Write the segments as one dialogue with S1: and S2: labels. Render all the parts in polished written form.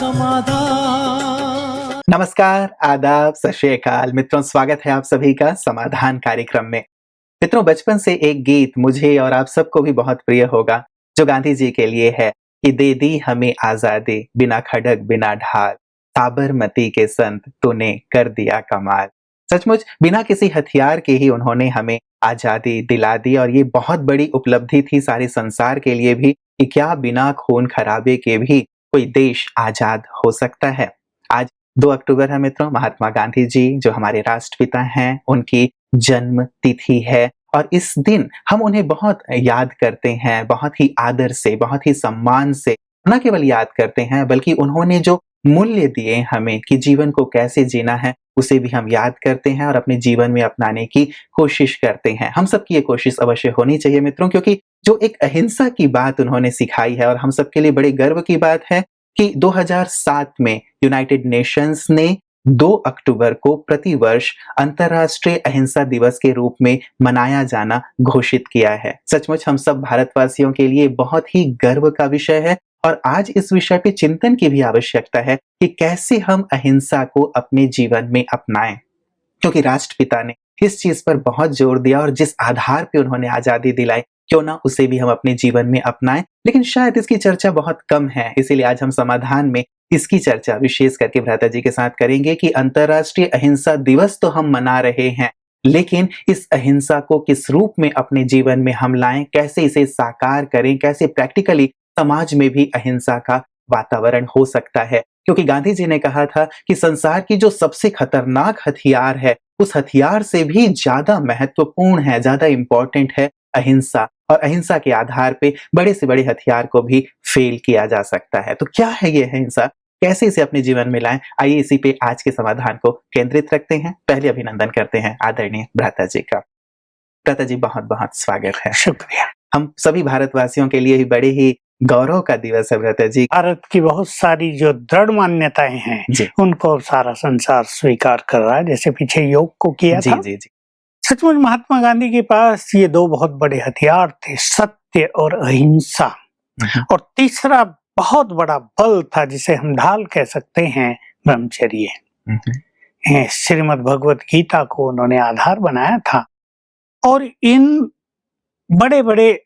S1: समाधान।
S2: नमस्कार, आदाब, सत श्री अकाल मित्रों, स्वागत है आप सभी का समाधान कार्यक्रम में। मित्रों, बचपन से एक गीत मुझे और आप सबको भी बहुत प्रिय होगा, जो गांधी जी के लिए है कि दे दी हमें आजादी, बिना खड़ग बिना ढाल, साबरमती के संत तूने कर दिया कमाल। सचमुच बिना किसी हथियार के ही उन्होंने हमें आजादी दिला दी और ये बहुत बड़ी उपलब्धि थी सारे संसार के लिए भी कि क्या बिना खून खराबे के भी कोई देश आजाद हो सकता है। आज 2 अक्टूबर है मित्रों, महात्मा गांधी जी जो हमारे राष्ट्रपिता हैं, उनकी जन्म तिथि है और इस दिन हम उन्हें बहुत याद करते हैं, बहुत ही आदर से, बहुत ही सम्मान से। न केवल याद करते हैं बल्कि उन्होंने जो मूल्य दिए हमें कि जीवन को कैसे जीना है, उसे भी हम याद करते हैं और अपने जीवन में अपनाने की कोशिश करते हैं। हम सबकी ये कोशिश अवश्य होनी चाहिए मित्रों, क्योंकि जो एक अहिंसा की बात उन्होंने सिखाई है और हम सबके लिए बड़े गर्व की बात है कि 2007 में यूनाइटेड नेशंस ने 2 अक्टूबर को प्रतिवर्ष अंतर्राष्ट्रीय अहिंसा दिवस के रूप में मनाया जाना घोषित किया है। सचमुच हम सब भारतवासियों के लिए बहुत ही गर्व का विषय है और आज इस विषय पे चिंतन की भी आवश्यकता है कि कैसे हम अहिंसा को अपने जीवन में अपनाएं, क्योंकि राष्ट्रपिता ने इस चीज पर बहुत जोर दिया और जिस आधार पे उन्होंने आजादी दिलाई, क्यों ना उसे भी हम अपने जीवन में अपनाएं। लेकिन शायद इसकी चर्चा बहुत कम है, इसीलिए आज हम समाधान में इसकी चर्चा विशेष करके भ्राता जी के साथ करेंगे कि अंतर्राष्ट्रीय अहिंसा दिवस तो हम मना रहे हैं, लेकिन इस अहिंसा को किस रूप में अपने जीवन में हम लाएं, कैसे इसे साकार करें, कैसे प्रैक्टिकली समाज में भी अहिंसा का वातावरण हो सकता है। क्योंकि गांधी जी ने कहा था कि संसार की जो सबसे खतरनाक हथियार है, उस हथियार से भी ज्यादा महत्वपूर्ण है, ज्यादा इंपॉर्टेंट है अहिंसा, और अहिंसा के आधार पे बड़े से बड़े हथियार को भी फेल किया जा सकता है। तो क्या है ये अहिंसा, कैसे इसे अपने जीवन में लाएं, आइए इसी पे आज के समाधान को केंद्रित रखते हैं। पहले अभिनंदन करते हैं आदरणीय भ्राता जी का। भ्राता जी बहुत बहुत स्वागत है।
S3: शुक्रिया।
S2: हम सभी भारतवासियों के लिए बड़े ही गौरव का दिवस है भ्राता जी।
S3: भारत की बहुत सारी जो दृढ़ मान्यताएं हैं उनको सारा संसार स्वीकार कर रहा है, जैसे पीछे योग को किया था।
S2: जी।
S3: सचमुच महात्मा गांधी के पास ये 2 बहुत बड़े हथियार थे, सत्य और अहिंसा। और तीसरा बहुत बड़ा बल था जिसे हम ढाल कह सकते हैं, ब्रह्मचर्य। श्रीमद् भगवत गीता को उन्होंने आधार बनाया था और इन बड़े बड़े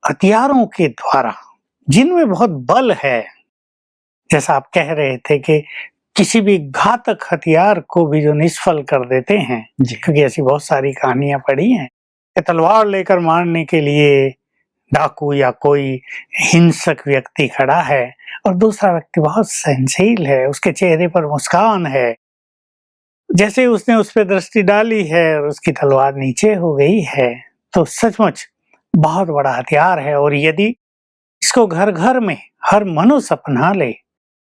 S3: हथियारों के द्वारा जिनमें बहुत बल है, जैसा आप कह रहे थे कि किसी भी घातक हथियार को भी जो निष्फल कर देते हैं, क्योंकि ऐसी बहुत सारी कहानियां पढ़ी हैं कि तलवार लेकर मारने के लिए डाकू या कोई हिंसक व्यक्ति खड़ा है और दूसरा व्यक्ति बहुत सहनशील है, उसके चेहरे पर मुस्कान है, जैसे उसने उस पर दृष्टि डाली है और उसकी तलवार नीचे हो गई है। तो सचमुच बहुत बड़ा हथियार है और यदि इसको घर घर में हर मनुष्य अपना ले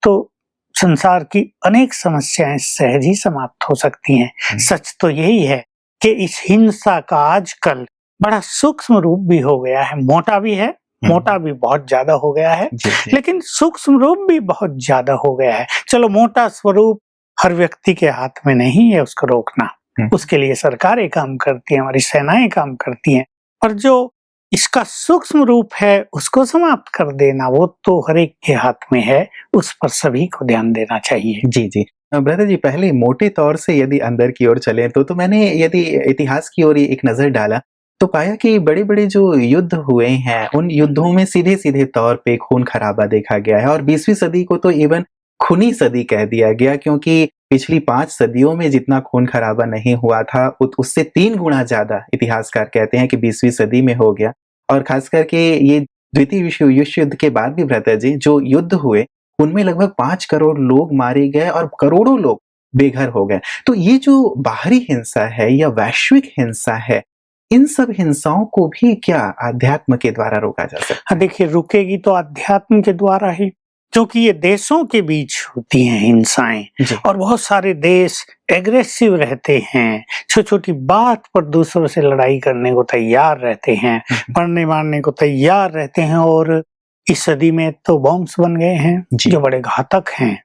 S3: तो संसार की अनेक समस्याएं सहज ही समाप्त हो सकती हैं। सच तो यही है कि इस हिंसा का आजकल बड़ा सूक्ष्म रूप भी हो गया है, मोटा भी है, मोटा भी बहुत ज्यादा हो गया है, लेकिन सूक्ष्म रूप भी बहुत ज्यादा हो गया है। चलो, मोटा स्वरूप हर व्यक्ति के हाथ में नहीं है उसको रोकना, उसके लिए सरकारें काम करती हैं, हमारी सेनाएं काम करती हैं, और जो इसका सूक्ष्म रूप है उसको समाप्त कर देना वो तो हर एक के हाथ में है, उस पर सभी को ध्यान देना चाहिए।
S2: जी। भ्राता जी, पहले मोटे तौर से यदि अंदर की ओर चलें तो मैंने यदि इतिहास की ओर एक नजर डाला तो पाया कि बड़े बड़े जो युद्ध हुए हैं उन युद्धों में सीधे सीधे तौर पे खून खराबा देखा गया है और 20वीं सदी को तो इवन खूनी सदी कह दिया गया, क्योंकि पिछली 5 सदियों में जितना खून खराबा नहीं हुआ था उससे 3 गुना ज्यादा इतिहासकार कहते हैं कि 20वीं सदी में हो गया। और खास करके ये द्वितीय विश्व युद्ध के बाद भी भ्राता जी जो युद्ध हुए उनमें लगभग 5 करोड़ लोग मारे गए और करोड़ों लोग बेघर हो गए। तो ये जो बाहरी हिंसा है या वैश्विक हिंसा है, इन सब हिंसाओं को भी क्या आध्यात्म के द्वारा रोका जा सकता है?
S3: देखिए, रुकेगी तो आध्यात्म के द्वारा ही, क्योंकि ये देशों के बीच होती हैं हिंसाएं और बहुत सारे देश एग्रेसिव रहते हैं, छोटी छोटी बात पर दूसरों से लड़ाई करने को तैयार रहते हैं, मरने मारने को तैयार रहते हैं, और इस सदी में तो बॉम्ब्स बन गए हैं जो बड़े घातक हैं।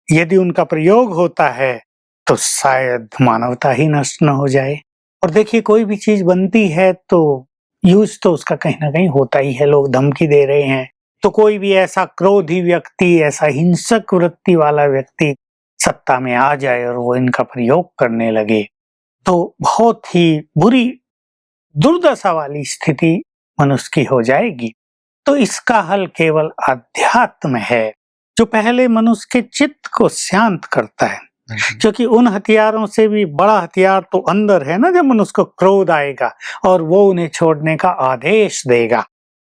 S3: यदि उनका प्रयोग होता है तो शायद मानवता ही नष्ट न हो जाए। और देखिए, कोई भी चीज बनती है तो यूज तो उसका कहीं ना कहीं होता ही है। लोग धमकी दे रहे हैं तो कोई भी ऐसा क्रोधी व्यक्ति, ऐसा हिंसक वृत्ति वाला व्यक्ति सत्ता में आ जाए और वो इनका प्रयोग करने लगे, तो बहुत ही बुरी दुर्दशा वाली स्थिति मनुष्य की हो जाएगी। तो इसका हल केवल अध्यात्म है, जो पहले मनुष्य के चित्त को शांत करता है। क्योंकि उन हथियारों से भी बड़ा हथियार तो अंदर है ना, जब मनुष्य को क्रोध आएगा और वो उन्हें छोड़ने का आदेश देगा।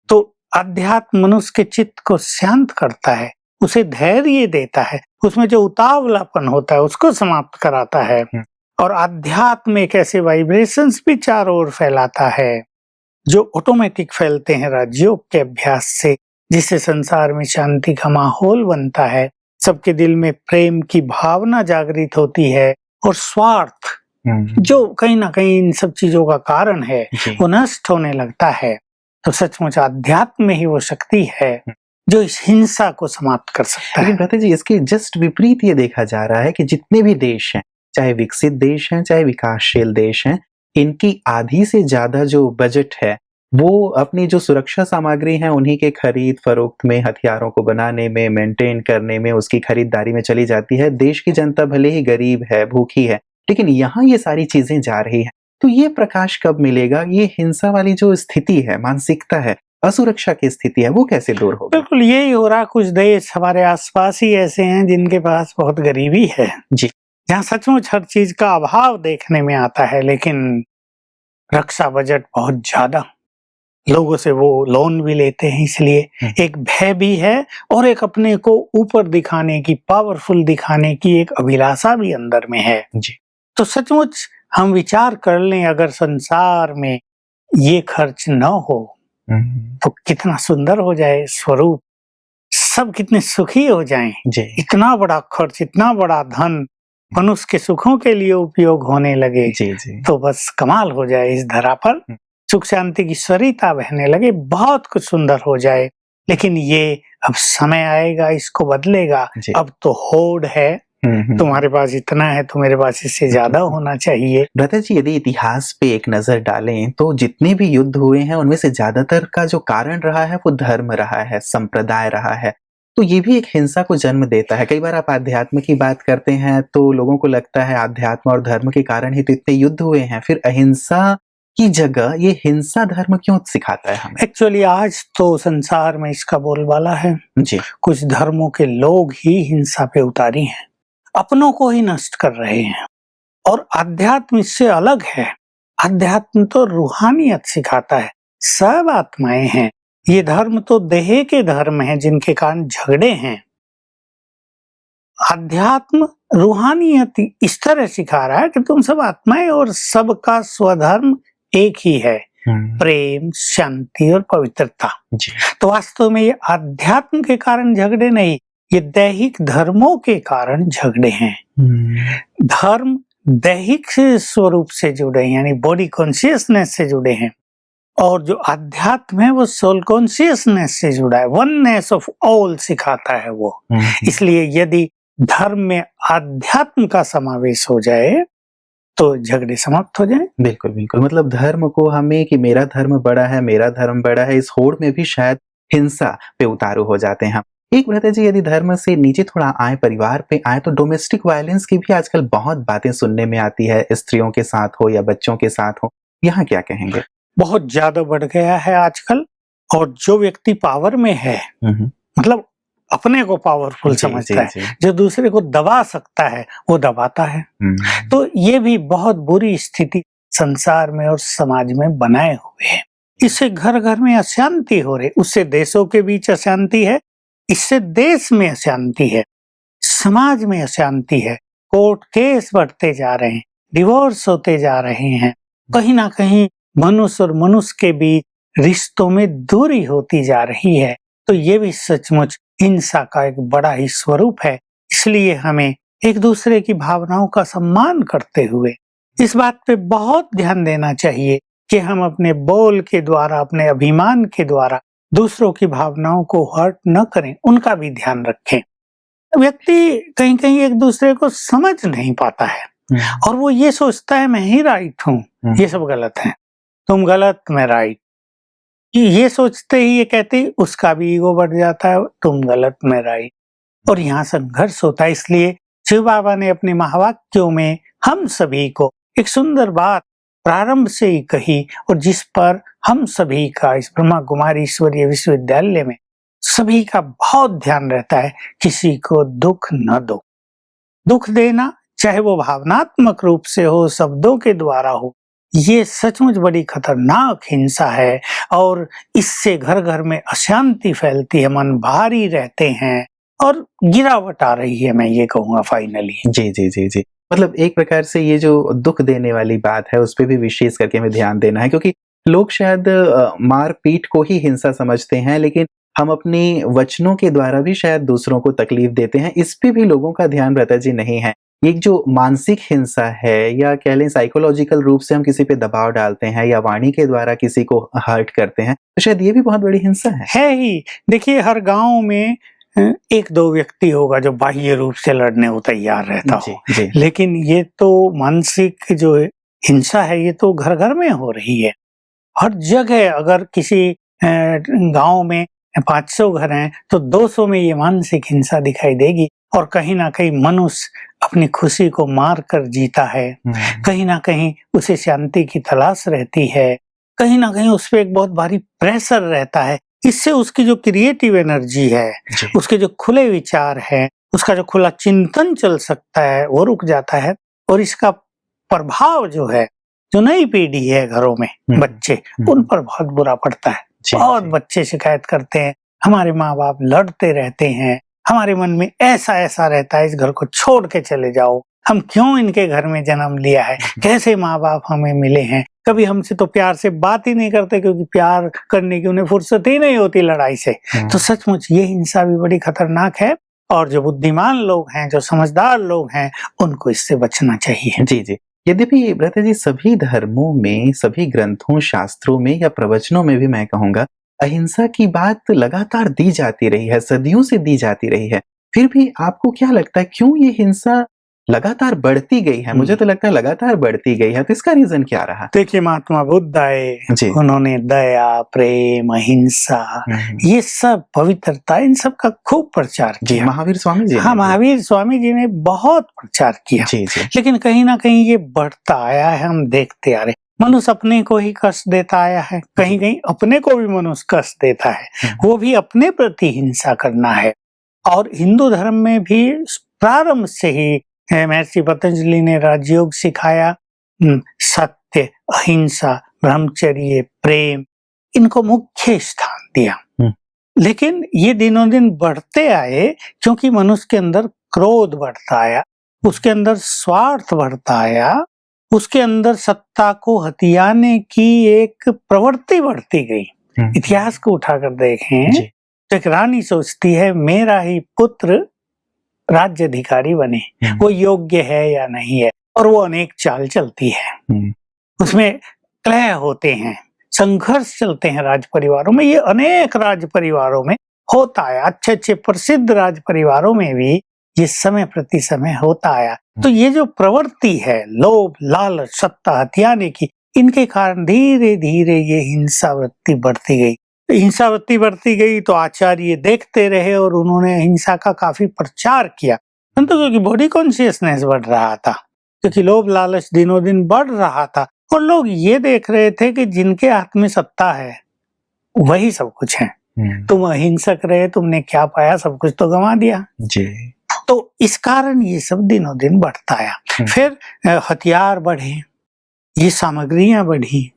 S3: तो अध्यात्म मनुष्य के चित्त को शांत करता है, उसे धैर्य देता है, उसमें जो उतावलापन होता है उसको समाप्त कराता है। और अध्यात्म एक ऐसे वाइब्रेशंस भी चारों ओर फैलाता है जो ऑटोमेटिक फैलते हैं राजयोग के अभ्यास से, जिससे संसार में शांति का माहौल बनता है, सबके दिल में प्रेम की भावना जागृत होती है और स्वार्थ जो कहीं ना कहीं इन सब चीजों का कारण है वो नष्ट होने लगता है। तो सचमुच अध्यात्म में ही वो शक्ति है जो इस हिंसा को समाप्त कर सकता है।
S2: लेकिन भ्राता जी, इसके जस्ट विपरीत ये देखा जा रहा है कि जितने भी देश हैं, चाहे विकसित देश हैं चाहे विकासशील देश हैं, इनकी आधी से ज्यादा जो बजट है वो अपनी जो सुरक्षा सामग्री है उन्हीं के खरीद फरोख्त में, हथियारों को बनाने में, मेंटेन करने में, उसकी खरीदारी में चली जाती है। देश की जनता भले ही गरीब है, भूखी है, लेकिन यहाँ ये सारी चीजें जा रही हैं। तो ये प्रकाश कब मिलेगा? ये हिंसा वाली जो स्थिति है, मानसिकता है, असुरक्षा की स्थिति है, वो कैसे दूर होगी?
S3: बिल्कुल यही हो रहा। कुछ देश हमारे आसपास ही ऐसे हैं जिनके पास बहुत गरीबी है
S2: जी,
S3: जहाँ सचमुच हर चीज का अभाव देखने में आता है, लेकिन रक्षा बजट बहुत ज्यादा, लोगों से वो लोन भी लेते हैं। इसलिए एक भय भी है और एक अपने को ऊपर दिखाने की, पावरफुल दिखाने की एक अभिलाषा भी अंदर में है
S2: जी।
S3: तो सचमुच हम विचार कर लें, अगर संसार में ये खर्च न हो तो कितना सुंदर हो जाए स्वरूप, सब कितने सुखी हो जाएं।
S2: जी।
S3: इतना बड़ा खर्च, इतना बड़ा धन मनुष्य के सुखों के लिए उपयोग होने लगे
S2: जी, जी।
S3: तो बस कमाल हो जाए। इस धरा पर सुख शांति की स्वरिता बहने लगे, बहुत कुछ सुंदर हो जाए। लेकिन ये अब समय आएगा, इसको बदलेगा। अब तो होड़ है, तुम्हारे पास इतना है तो मेरे पास इससे ज्यादा होना चाहिए।
S2: भ्राता जी, यदि इतिहास पे एक नजर डालें तो जितने भी युद्ध हुए हैं उनमें से ज्यादातर का जो कारण रहा है वो धर्म रहा है, संप्रदाय रहा है। तो ये भी एक हिंसा को जन्म देता है। कई बार आप आध्यात्म की बात करते हैं तो लोगों को लगता है आध्यात्म और धर्म के कारण ही तो इतने युद्ध हुए हैं, फिर अहिंसा की जगह ये हिंसा धर्म क्यों सिखाता है हमें?
S3: एक्चुअली आज तो संसार में इसका बोलबाला है
S2: जी।
S3: कुछ धर्मों के लोग ही हिंसा पे उतारी हैं, अपनों को ही नष्ट कर रहे हैं। और अध्यात्म इससे अलग है। अध्यात्म तो रूहानियत सिखाता है, सब आत्माएं हैं। ये धर्म तो देह के धर्म हैं जिनके कारण झगड़े हैं। अध्यात्म रूहानियत इस तरह सिखा रहा है कि तुम सब आत्माएं और सबका स्वधर्म एक ही है, प्रेम, शांति और पवित्रता। तो वास्तव में ये अध्यात्म के कारण झगड़े नहीं, ये दैहिक धर्मों के कारण झगड़े हैं। धर्म दैहिक स्वरूप से जुड़े हैं, यानी बॉडी कॉन्शियसनेस से जुड़े हैं, और जो अध्यात्म है वो सोल कॉन्शियसनेस से जुड़ा है, वननेस ऑफ ऑल सिखाता है वो। इसलिए यदि धर्म में अध्यात्म का समावेश हो जाए तो झगड़े समाप्त हो जाएं।
S2: बिल्कुल बिल्कुल, मतलब धर्म को हमें कि मेरा धर्म बड़ा है, मेरा धर्म बड़ा है, इस होड़ में भी शायद हिंसा पे उतारू हो जाते हैं हम। एक भ्राता जी, यदि धर्म से नीचे थोड़ा आए, परिवार पे आए, तो डोमेस्टिक वायलेंस की भी आजकल बहुत बातें सुनने में आती है, स्त्रियों के साथ हो या बच्चों के साथ हो, यहाँ क्या कहेंगे?
S3: बहुत ज्यादा बढ़ गया है आजकल। और जो व्यक्ति पावर में है, मतलब अपने को पावरफुल समझता है, जो दूसरे को दबा सकता है वो दबाता है। तो ये भी बहुत बुरी स्थिति संसार में और समाज में बनाए हुए है। इससे घर घर में अशांति हो रही, उससे देशों के बीच अशांति है, इससे देश में अशांति है, समाज में अशांति है, कोर्ट केस बढ़ते जा रहे हैं, डिवोर्स होते जा रहे हैं, कहीं ना कहीं मनुष्य और मनुष्य के बीच रिश्तों में दूरी होती जा रही है। तो ये भी सचमुच हिंसा का एक बड़ा ही स्वरूप है। इसलिए हमें एक दूसरे की भावनाओं का सम्मान करते हुए इस बात पे बहुत ध्यान देना चाहिए कि हम अपने बोल के द्वारा, अपने अभिमान के द्वारा दूसरों की भावनाओं को हर्ट न करें, उनका भी ध्यान रखें। व्यक्ति कहीं कहीं एक दूसरे को समझ नहीं पाता है और वो ये सोचता है मैं ही राइट हूँ। ये सब गलत है, तुम गलत मैं राइट। ये सोचते ही ये कहते ही उसका भी ईगो बढ़ जाता है, तुम गलत मैं राइट, और यहाँ संघर्ष होता है। इसलिए शिव बाबा ने अपने महावाक्यों में हम सभी को एक सुंदर बात प्रारंभ से ही कही, और जिस पर हम सभी का इस ब्रह्मा कुमारी ईश्वरीय विश्वविद्यालय में सभी का बहुत ध्यान रहता है, किसी को दुख न दो। दुख देना चाहे वो भावनात्मक रूप से हो, शब्दों के द्वारा हो, ये सचमुच बड़ी खतरनाक हिंसा है, और इससे घर घर में अशांति फैलती है, मन भारी रहते हैं और गिरावट आ रही है, मैं ये कहूँगा फाइनली।
S2: जी। मतलब एक प्रकार से ये जो दुख देने वाली बात है उस पे भी विशेष करके हमें ध्यान देना है, क्योंकि लोग शायद मार-पीट को ही हिंसा समझते हैं, लेकिन हम अपनी वचनों के द्वारा भी शायद दूसरों को तकलीफ देते हैं। इस पे भी लोगों का ध्यान रहता जी नहीं है। ये जो मानसिक हिंसा है, या कह लें साइकोलॉजिकल रूप से हम किसी पे दबाव डालते हैं, या वाणी के द्वारा किसी को हर्ट करते हैं, तो शायद ये भी बहुत बड़ी हिंसा है।
S3: है ही। देखिए, हर गाँव में एक दो व्यक्ति होगा जो बाह्य रूप से लड़ने को तैयार रहता हो,
S2: जी।
S3: लेकिन ये तो मानसिक जो हिंसा है ये तो घर घर में हो रही है, हर जगह। अगर किसी गांव में 500 घर हैं तो 200 में ये मानसिक हिंसा दिखाई देगी, और कहीं ना कहीं मनुष्य अपनी खुशी को मार कर जीता है, कहीं ना कहीं उसे शांति की तलाश रहती है, कहीं ना कहीं उस पर एक बहुत भारी प्रेशर रहता है। इससे उसकी जो क्रिएटिव एनर्जी है, उसके जो खुले विचार हैं, उसका जो खुला चिंतन चल सकता है, वो रुक जाता है, और इसका प्रभाव जो है, जो नई पीढ़ी है घरों में बच्चे, उन पर बहुत बुरा पड़ता है। बहुत बच्चे शिकायत करते हैं, हमारे माँ बाप लड़ते रहते हैं, हमारे मन में ऐसा ऐसा रहता है, इस घर को छोड़ के चले जाओ, हम क्यों इनके घर में जन्म लिया है, कैसे माँ बाप हमें मिले हैं, कभी हमसे तो प्यार से बात ही नहीं करते, क्योंकि प्यार करने की उन्हें फुर्सत ही नहीं होती लड़ाई से। तो सचमुच ये हिंसा भी बड़ी खतरनाक है, और जो बुद्धिमान लोग हैं, जो समझदार लोग हैं, उनको इससे बचना चाहिए।
S2: जी। यद्यपि भ्राता जी सभी धर्मों में, सभी ग्रंथों, शास्त्रों में या प्रवचनों में भी मैं कहूँगा अहिंसा की बात लगातार दी जाती रही है, सदियों से दी जाती रही है। फिर भी आपको क्या लगता है क्यों ये हिंसा लगातार बढ़ती गई है? मुझे तो लगता है लगातार बढ़ती गई है, तो इसका रीजन क्या रहा?
S3: देखिए, महात्मा बुद्ध आए, उन्होंने दया, प्रेम, अहिंसा, ये सब पवित्रता, इन सब का खूब प्रचार किया।
S2: महावीर स्वामी जी,
S3: हाँ, महावीर स्वामी जी ने बहुत प्रचार किया।
S2: जी।
S3: लेकिन कहीं ना कहीं ये बढ़ता आया है, हम देखते आ रहे। मनुष्य अपने को ही कष्ट देता आया है, कहीं कहीं अपने को भी मनुष्य कष्ट देता है, वो भी अपने प्रति हिंसा करना है। और हिंदू धर्म में भी प्रारंभ से ही महर्षि पतंजलि ने राजयोग सिखाया, सत्य, अहिंसा, ब्रह्मचर्य, प्रेम, इनको मुख्य स्थान दिया। लेकिन ये दिनों दिन बढ़ते आए, क्योंकि मनुष्य के अंदर क्रोध बढ़ता आया, उसके अंदर स्वार्थ बढ़ता आया, उसके अंदर सत्ता को हथियाने की एक प्रवृत्ति बढ़ती गई। इतिहास को उठाकर देखें तो एक रानी सोचती है मेरा ही पुत्र राज्य अधिकारी बने, वो योग्य है या नहीं है, और वो अनेक चाल चलती है, उसमें कलह होते हैं, संघर्ष चलते हैं राज परिवारों में। ये अनेक राज परिवारों में होता है, अच्छे अच्छे प्रसिद्ध राज परिवारों में भी ये समय प्रति समय होता आया। तो ये जो प्रवृत्ति है, लोभ, लालच, सत्ता हथियाने की, इनके कारण धीरे धीरे ये हिंसा वृत्ति बढ़ती गई। हिंसा वृत्ति बढ़ती गई तो आचार्य देखते रहे, और उन्होंने हिंसा का काफी प्रचार किया। परंतु क्योंकि बॉडी कॉन्शियसनेस बढ़ रहा था, क्योंकि लोभ लालच दिनों दिन बढ़ रहा था, और लोग ये देख रहे थे कि जिनके हाथ में सत्ता है वही सब कुछ है। तुम अहिंसक रहे, तुमने क्या पाया, सब कुछ तो गंवा दिया
S2: जी।
S3: तो इस कारण ये सब दिनों दिन बढ़ता आया। फिर हथियार बढ़े, ये सामग्रियां बढ़ी,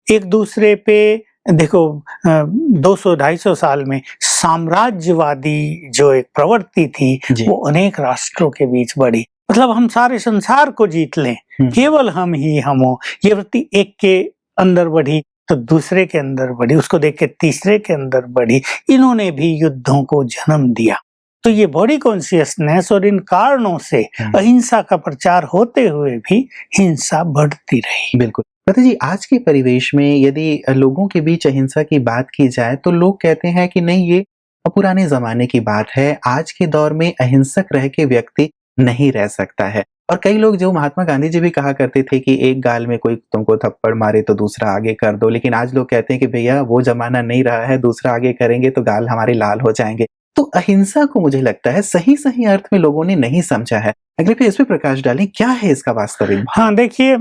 S3: एक दूसरे पे देखो 200-250 साल में साम्राज्यवादी जो एक प्रवृत्ति थी वो अनेक राष्ट्रों के बीच बढ़ी। मतलब हम सारे संसार को जीत लें, केवल हम ही हम हो, ये वृत्ति एक के अंदर बढ़ी तो दूसरे के अंदर बढ़ी, उसको देख के तीसरे के अंदर बढ़ी। इन्होंने भी युद्धों को जन्म दिया। तो ये बॉडी कॉन्शियसनेस और इन कारणों से अहिंसा का प्रचार होते हुए भी हिंसा बढ़ती रही।
S2: बिल्कुल भ्राता जी, आज के परिवेश में यदि लोगों के बीच अहिंसा की बात की जाए तो लोग कहते हैं कि नहीं, ये पुराने जमाने की बात है, आज के दौर में अहिंसक रह के व्यक्ति नहीं रह सकता है। और कई लोग जो महात्मा गांधी जी भी कहा करते थे कि एक गाल में कोई तुमको थप्पड़ मारे तो दूसरा आगे कर दो, लेकिन आज लोग कहते हैं कि भैया वो ज़माना नहीं रहा है, दूसरा आगे करेंगे तो गाल हमारे लाल हो जाएँगे। तो अहिंसा को मुझे लगता है सही-सही अर्थ में लोगों ने नहीं समझा है। अगले पे इस पे प्रकाश डालें, क्या है इसका वास्तविक भाव?
S3: हाँ, देखिए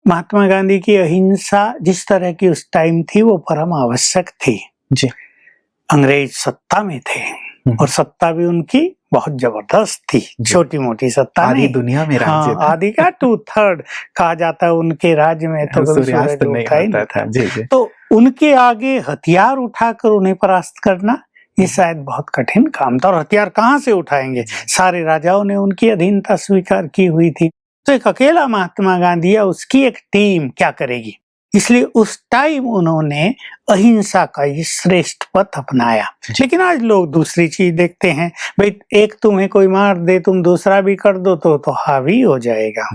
S3: महात्मा गांधी की अहिंसा जिस तरह की उस टाइम थी वो परम आवश्यक थी।
S2: जी।
S3: अंग्रेज सत्ता में थे और सत्ता भी उनकी बहुत जबरदस्त थी, छोटी-मोटी सत्ता
S2: आधी
S3: नहीं।
S2: दुनिया में राज्य
S3: हाँ,
S2: था।
S3: आधी क्या 2/3 कहा जाता है उनके राज्य में तो कभी
S2: सूर्यास्त
S3: सूरज
S2: नहीं
S3: उगता ही
S2: होता
S3: नहीं
S2: था।
S3: था।
S2: जी, जी।
S3: तो उनके आगे हथियार उठाकर उन्हें परास्त करना ये शायद बहुत कठिन काम था और हथियार कहाँ से उठाएंगे? सारे राजाओं ने उनकी अधीनता स्वीकार की हुई थी। तो एक अकेला महात्मा गांधी या उसकी एक टीम क्या करेगी? इसलिए उस टाइम उन्होंने अहिंसा का ये श्रेष्ठ पथ अपनाया। लेकिन आज लोग दूसरी चीज देखते हैं, भाई एक तुम्हें कोई मार दे तुम दूसरा भी कर दो तो हावी हो जाएगा।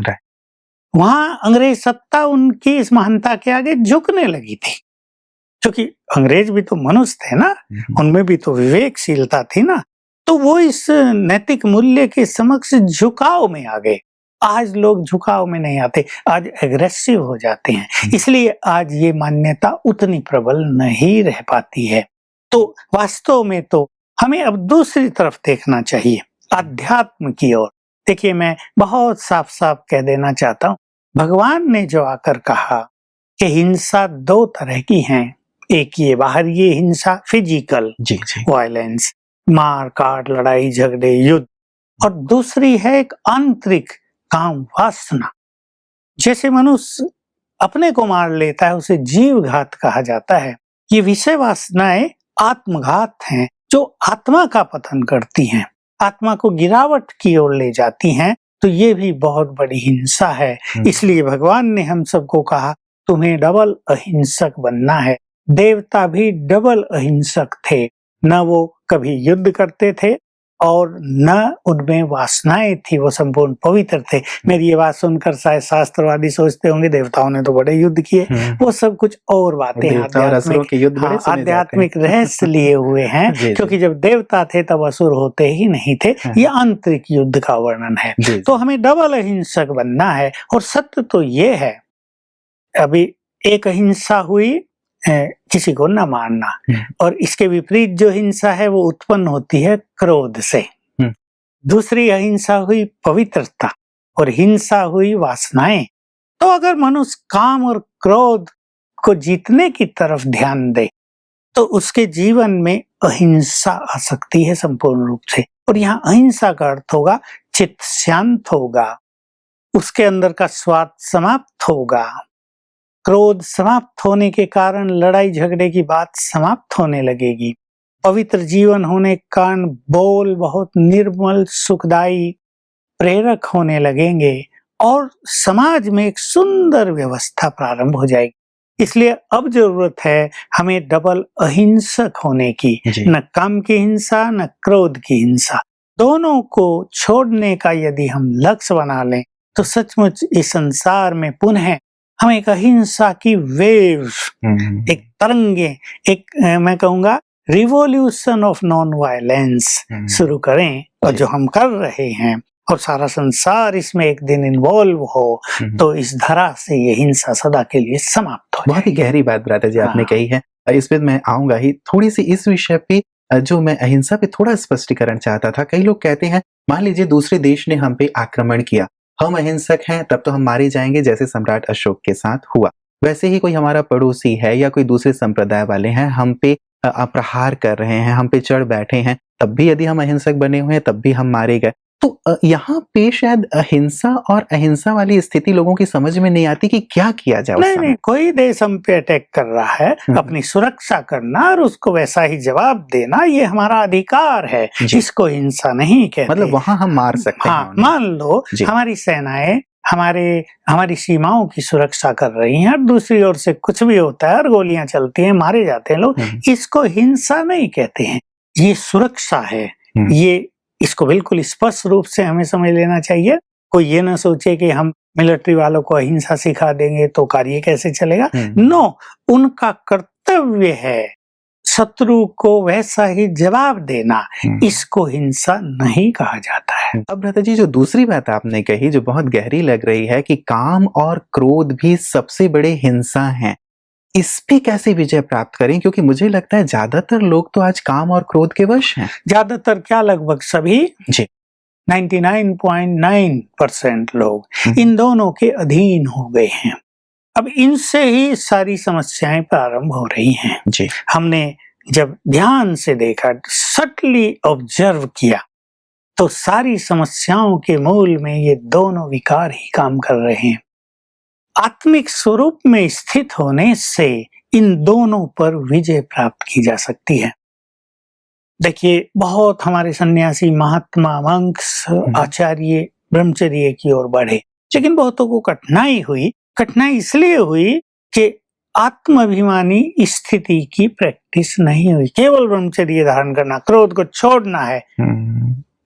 S3: वहां अंग्रेज सत्ता उनकी इस महानता के आगे झुकने लगी थी, क्योंकि अंग्रेज भी तो मनुष्य थे ना, उनमें भी तो विवेकशीलता थी ना, तो वो इस नैतिक मूल्य के समक्ष झुकाव में आ गए। आज लोग झुकाव में नहीं आते, आज एग्रेसिव हो जाते हैं, इसलिए आज ये मान्यता उतनी प्रबल नहीं रह पाती है। तो वास्तव में तो हमें अब दूसरी तरफ देखना चाहिए, अध्यात्म की ओर। देखिए मैं बहुत साफ साफ कह देना चाहता हूँ, भगवान ने जो आकर कहा कि हिंसा दो तरह की है, एक ये बाहरी हिंसा फिजिकल वायलेंस, मार काट लड़ाई झगड़े युद्ध, और दूसरी है एक आंतरिक काम वासना। जैसे मनुष्य अपने को मार लेता है उसे जीव घात कहा जाता है। ये विषय वासनाएं आत्मघात हैं जो आत्मा का पतन करती हैं, आत्मा को गिरावट की ओर ले जाती हैं। तो ये भी बहुत बड़ी हिंसा है। इसलिए भगवान ने हम सबको कहा तुम्हें डबल अहिंसक बनना है। देवता भी डबल अहिंसक थे, न वो कभी युद्ध करते थे और न उनमें वासनाएं थी, वो संपूर्ण पवित्र थे। मेरी ये बात सुनकर शायद शास्त्रवादी सोचते होंगे देवताओं ने तो बड़े युद्ध किए, वो सब कुछ और बातें आध्यात्मिक रहस्य लिए हुए हैं। क्योंकि जब देवता थे तब असुर होते ही नहीं थे। ये आंतरिक युद्ध का वर्णन है। तो हमें डबल अहिंसक बनना है। और सत्य तो ये है, अभी एक अहिंसा हुई किसी को न मारना, और इसके विपरीत जो हिंसा है वो उत्पन्न होती है क्रोध से। दूसरी अहिंसा हुई पवित्रता और हिंसा हुई वासनाएं। तो अगर मनुष्य काम और क्रोध को जीतने की तरफ ध्यान दे तो उसके जीवन में अहिंसा आ सकती है संपूर्ण रूप से। और यहाँ अहिंसा का अर्थ होगा चित्त शांत होगा, उसके अंदर का स्वार्थ समाप्त होगा, क्रोध समाप्त होने के कारण लड़ाई झगड़े की बात समाप्त होने लगेगी। पवित्र जीवन होने के कारण बोल बहुत निर्मल सुखदायी प्रेरक होने लगेंगे और समाज में एक सुंदर व्यवस्था प्रारंभ हो जाएगी। इसलिए अब जरूरत है हमें डबल अहिंसक होने की, न काम की हिंसा न क्रोध की हिंसा। दोनों को छोड़ने का यदि हम लक्ष्य बना लें तो सचमुच इस संसार में पुनः हम एक अहिंसा की वेव, एक तरंगे, एक मैं कहूँगा रिवॉल्यूशन ऑफ नॉन वायलेंस शुरू करें, और जो हम कर रहे हैं और सारा संसार इसमें एक दिन इन्वॉल्व हो तो इस धरा से ये हिंसा सदा के लिए समाप्त हो।
S2: बहुत ही गहरी बात भ्राता जी आपने कही है। इस पे मैं आऊंगा ही। थोड़ी सी इस विषय पे जो मैं अहिंसा पे थोड़ा स्पष्टीकरण चाहता था। कई लोग कहते हैं मान लीजिए दूसरे देश ने हम पे आक्रमण किया, हम अहिंसक हैं तब तो हम मारे जाएंगे, जैसे सम्राट अशोक के साथ हुआ। वैसे ही कोई हमारा पड़ोसी है या कोई दूसरे संप्रदाय वाले हैं हम पे प्रहार कर रहे हैं, हम पे चढ़ बैठे हैं, तब भी यदि हम अहिंसक बने हुए हैं तब भी हम मारे गए। तो यहाँ पे शायद अहिंसा और अहिंसा वाली स्थिति लोगों की समझ में नहीं आती कि क्या किया जाए।
S3: नहीं, कोई देश हम पे अटैक कर रहा है, अपनी सुरक्षा करना और उसको वैसा ही जवाब देना ये हमारा अधिकार है, इसको हिंसा नहीं कहते।
S2: मतलब वहां हम मार सकते हैं।
S3: मान लो हमारी सेनाएं हमारी सीमाओं की सुरक्षा कर रही हैं और दूसरी ओर से कुछ भी होता है और गोलियां चलती हैं, मारे जाते हैं लोग, इसको हिंसा नहीं कहते हैं, ये सुरक्षा है। ये इसको बिल्कुल स्पष्ट रूप से हमें समझ लेना चाहिए। कोई ये ना सोचे कि हम मिलिट्री वालों को अहिंसा सिखा देंगे तो कार्य कैसे चलेगा। नो, उनका कर्तव्य है शत्रु को वैसा ही जवाब देना, इसको हिंसा नहीं कहा जाता है।
S2: अब भ्राता जी, जो दूसरी बात आपने कही जो बहुत गहरी लग रही है कि काम और क्रोध भी सबसे बड़े हिंसा हैं, इस पे कैसे विजय प्राप्त करें? क्योंकि मुझे लगता है ज्यादातर लोग तो आज काम और क्रोध के वश हैं।
S3: ज्यादातर क्या, लगभग सभी
S2: जी।
S3: 99.9% लोग इन दोनों के अधीन हो गए हैं। अब इनसे ही सारी समस्याएं प्रारंभ हो रही हैं।
S2: जी।
S3: हमने जब ध्यान से देखा, सटली ऑब्जर्व किया, तो सारी समस्याओं के मूल में ये दोनों विकार ही काम कर रहे हैं। आत्मिक स्वरूप में स्थित होने से इन दोनों पर विजय प्राप्त की जा सकती है। देखिए, बहुत हमारे सन्यासी, महात्मा, मंक्स, आचार्य ब्रह्मचर्य की ओर बढ़े, लेकिन बहुतों को कठिनाई हुई। कठिनाई इसलिए हुई कि आत्माभिमानी स्थिति की प्रैक्टिस नहीं हुई। केवल ब्रह्मचर्य धारण करना, क्रोध को छोड़ना है,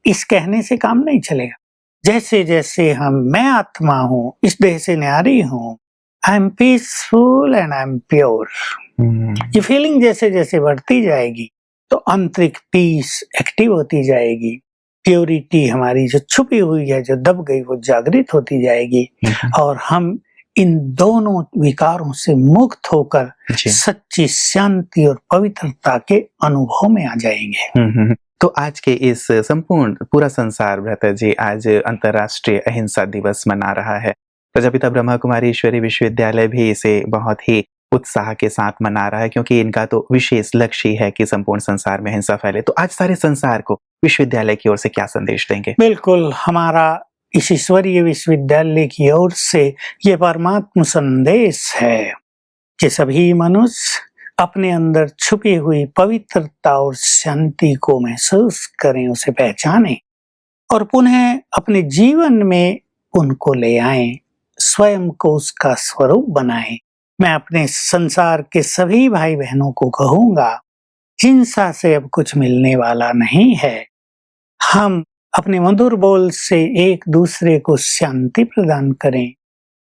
S3: इस कहने से काम नहीं चलेगा। जैसे जैसे मैं आत्मा हूँ, इस देह से न्यारी हूँ, I am peaceful and I am pure, ये फीलिंग जैसे जैसे बढ़ती जाएगी तो आंतरिक पीस एक्टिव होती जाएगी। प्योरिटी हमारी जो छुपी हुई है, जो दब गई, वो जागृत होती जाएगी और हम इन दोनों विकारों से मुक्त होकर सच्ची शांति और पवित्रता के अनुभव में आ जाएंगे।
S2: तो आज के इस संपूर्ण पूरा संसार भ्राता जी आज अंतर्राष्ट्रीय अहिंसा दिवस मना रहा है। प्रजापिता ब्रह्मा कुमारी ईश्वरीय विश्वविद्यालय भी इसे बहुत ही उत्साह के साथ मना रहा है, क्योंकि इनका तो विशेष लक्ष्य है कि संपूर्ण संसार में हिंसा फैले। तो आज सारे संसार को विश्वविद्यालय की ओर से क्या संदेश देंगे?
S3: बिल्कुल, हमारा इस ईश्वरीय विश्वविद्यालय की ओर से ये परमात्मा संदेश है कि सभी मनुष्य अपने अंदर छुपी हुई पवित्रता और शांति को महसूस करें, उसे पहचानें और पुनः अपने जीवन में उनको ले आएं, स्वयं को उसका स्वरूप बनाएं। मैं अपने संसार के सभी भाई बहनों को कहूंगा, हिंसा से अब कुछ मिलने वाला नहीं है। हम अपने मधुर बोल से एक दूसरे को शांति प्रदान करें,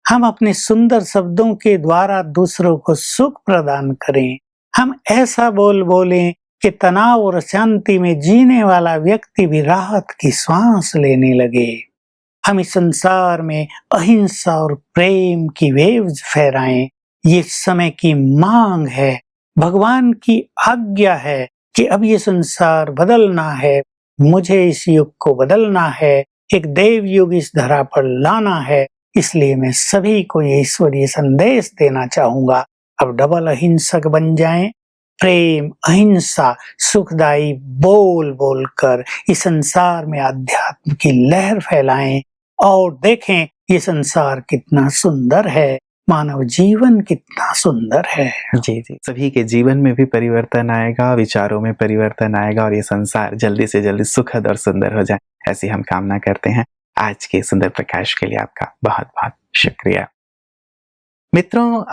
S3: हम अपने सुंदर शब्दों के द्वारा दूसरों को सुख प्रदान करें। हम ऐसा बोल बोलें कि तनाव और शांति में जीने वाला व्यक्ति भी राहत की सांस लेने लगे। हम इस संसार में अहिंसा और प्रेम की वेव्स फहराएं। ये समय की मांग है, भगवान की आज्ञा है कि अब ये संसार बदलना है, मुझे इस युग को बदलना है, एक देव युग इस धरा पर लाना है। इसलिए मैं सभी को ये ईश्वरीय संदेश देना चाहूंगा, अब डबल अहिंसक बन जाएं। प्रेम, अहिंसा, सुखदायी बोल बोलकर इस संसार में आध्यात्म की लहर फैलाएं और देखें ये संसार कितना सुंदर है, मानव जीवन कितना सुंदर है।
S2: जी जी, सभी के जीवन में भी परिवर्तन आएगा, विचारों में परिवर्तन आएगा और ये संसार जल्दी से जल्दी सुखद और सुंदर हो जाए, ऐसी हम कामना करते हैं। आज के सुंदर प्रकाश के लिए आपका बहुत बहुत शुक्रिया। मित्रों,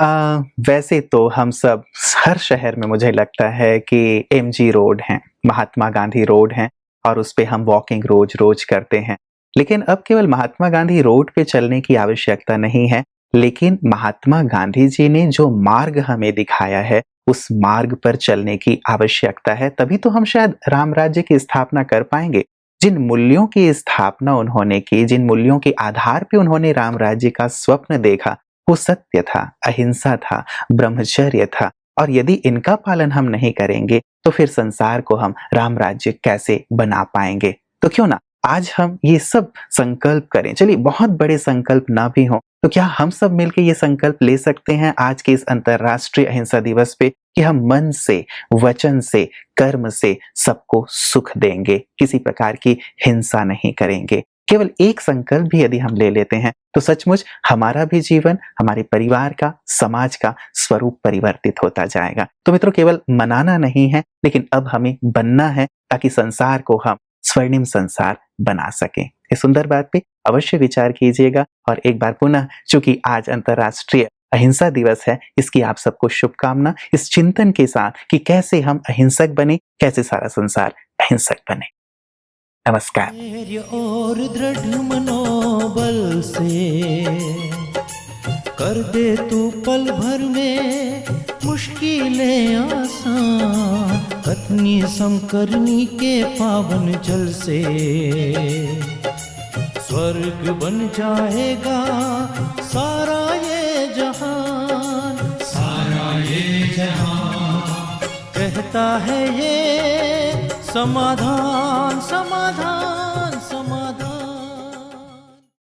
S2: वैसे तो हम सब हर शहर में मुझे लगता है कि एमजी रोड है, महात्मा गांधी रोड है और उस पे हम वॉकिंग रोज रोज करते हैं। लेकिन अब केवल महात्मा गांधी रोड पे चलने की आवश्यकता नहीं है, लेकिन महात्मा गांधी जी ने जो मार्ग हमें दिखाया है उस मार्ग पर चलने की आवश्यकता है। तभी तो हम शायद राम राज्य की स्थापना कर पाएंगे। जिन मूल्यों की स्थापना उन्होंने की, जिन मूल्यों के आधार पे उन्होंने राम राज्य का स्वप्न देखा, वो सत्य था, अहिंसा था, ब्रह्मचर्य था। और यदि इनका पालन हम नहीं करेंगे तो फिर संसार को हम राम राज्य कैसे बना पाएंगे? तो क्यों ना आज हम ये सब संकल्प करें। चलिए, बहुत बड़े संकल्प ना भी हों तो क्या हम सब मिलकर ये संकल्प ले सकते हैं आज के इस अंतर्राष्ट्रीय अहिंसा दिवस पे कि हम मन से, वचन से, कर्म से सबको सुख देंगे, किसी प्रकार की हिंसा नहीं करेंगे। केवल एक संकल्प भी यदि हम ले लेते हैं तो सचमुच हमारा भी जीवन, हमारे परिवार का, समाज का स्वरूप परिवर्तित होता जाएगा। तो मित्रों, केवल मनाना नहीं है, लेकिन अब हमें बनना है ताकि संसार को हम स्वर्णिम संसार बना सकें। इस सुंदर बात पे अवश्य विचार कीजिएगा और एक बार पुनः, चूंकि आज अंतर्राष्ट्रीय अहिंसा दिवस है, इसकी आप सबको शुभकामना, इस चिंतन के साथ कि कैसे हम अहिंसक बने, कैसे सारा संसार अहिंसक बने। नमस्कार।
S1: और दृढ़ मनोबल से कर दे तू पल भर में मुश्किलें आसान, पत्नी समकरनी के पावन जल से स्वर्ग बन जाएगा सारा ये जहान, सारा ये जहान। कहता है ये समाधान समाधान